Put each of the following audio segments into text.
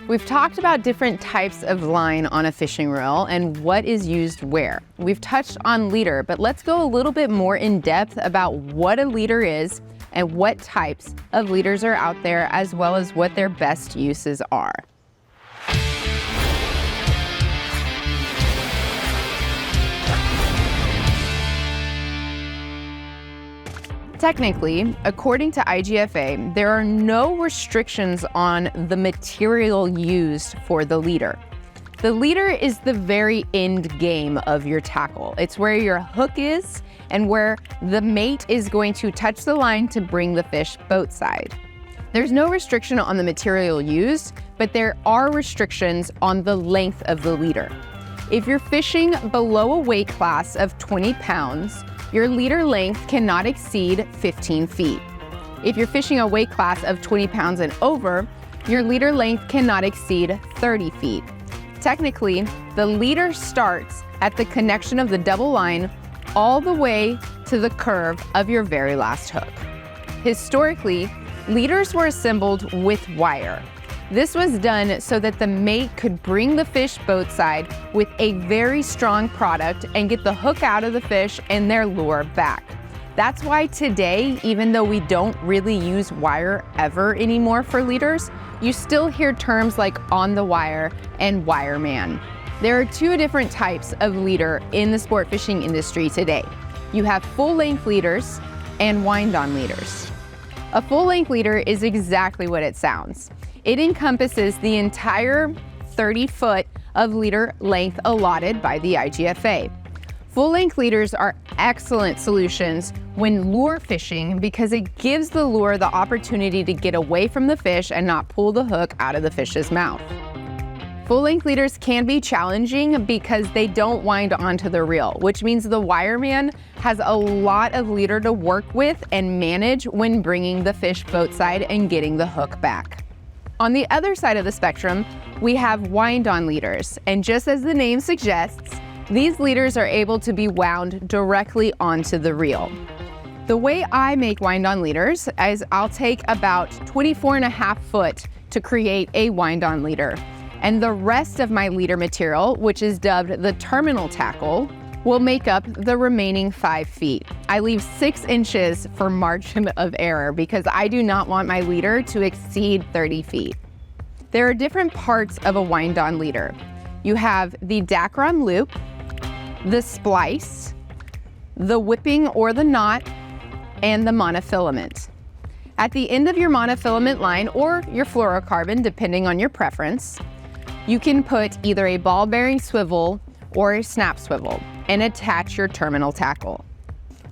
We've talked about different types of line on a fishing reel and what is used where. We've touched on leader, but let's go a little bit more in depth about what a leader is and what types of leaders are out there, as well as what their best uses are. Technically, according to IGFA, there are no restrictions on the material used for the leader. The leader is the very end game of your tackle. It's where your hook is and where the mate is going to touch the line to bring the fish boat side. There's no restriction on the material used, but there are restrictions on the length of the leader. If you're fishing below a weight class of 20 pounds, your leader length cannot exceed 15 feet. If you're fishing a weight class of 20 pounds and over, your leader length cannot exceed 30 feet. Technically, the leader starts at the connection of the double line all the way to the curve of your very last hook. Historically, leaders were assembled with wire. This was done so that the mate could bring the fish boat side with a very strong product and get the hook out of the fish and their lure back. That's why today, even though we don't really use wire ever anymore for leaders, you still hear terms like on the wire and wire man. There are two different types of leader in the sport fishing industry today. You have full-length leaders and wind-on leaders. A full-length leader is exactly what it sounds. It encompasses the entire 30 foot of leader length allotted by the IGFA. Full-length leaders are excellent solutions when lure fishing because it gives the lure the opportunity to get away from the fish and not pull the hook out of the fish's mouth. Full-length leaders can be challenging because they don't wind onto the reel, which means the wireman has a lot of leader to work with and manage when bringing the fish boat side and getting the hook back. On the other side of the spectrum, we have wind-on leaders, and just as the name suggests, these leaders are able to be wound directly onto the reel. The way I make wind-on leaders is I'll take about 24.5 foot to create a wind-on leader, and the rest of my leader material, which is dubbed the terminal tackle, will make up the remaining 5 feet. I leave 6 inches for margin of error because I do not want my leader to exceed 30 feet. There are different parts of a wind-on leader. You have the dacron loop, the splice, the whipping or the knot, and the monofilament. At the end of your monofilament line or your fluorocarbon, depending on your preference, you can put either a ball bearing swivel or a snap swivel and attach your terminal tackle.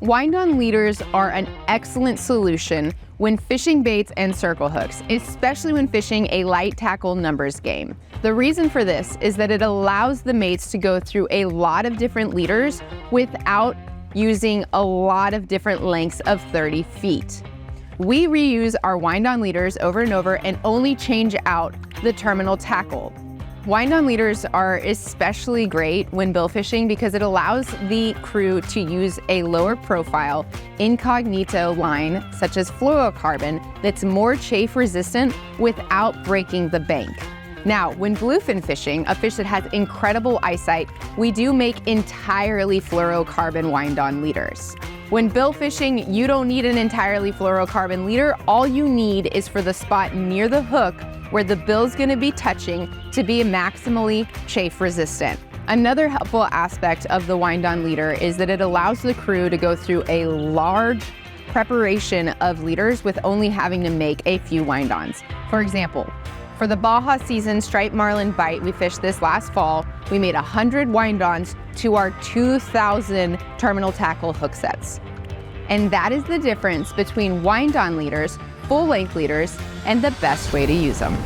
Wind-on leaders are an excellent solution when fishing baits and circle hooks, especially when fishing a light tackle numbers game. The reason for this is that it allows the mates to go through a lot of different leaders without using a lot of different lengths of 30 feet. We reuse our wind-on leaders over and over and only change out the terminal tackle. Wind-on leaders are especially great when bill fishing because it allows the crew to use a lower profile incognito line such as fluorocarbon that's more chafe resistant without breaking the bank. Now, when bluefin fishing, a fish that has incredible eyesight, we do make entirely fluorocarbon wind-on leaders. When bill fishing, you don't need an entirely fluorocarbon leader. All you need is for the spot near the hook where the bill's gonna be touching to be maximally chafe resistant. Another helpful aspect of the wind-on leader is that it allows the crew to go through a large preparation of leaders with only having to make a few wind-ons. For example, for the Baja season striped marlin bite we fished this last fall, we made 100 wind-ons to our 2,000 terminal tackle hook sets. And that is the difference between wind-on leaders, full-length leaders, and the best way to use them.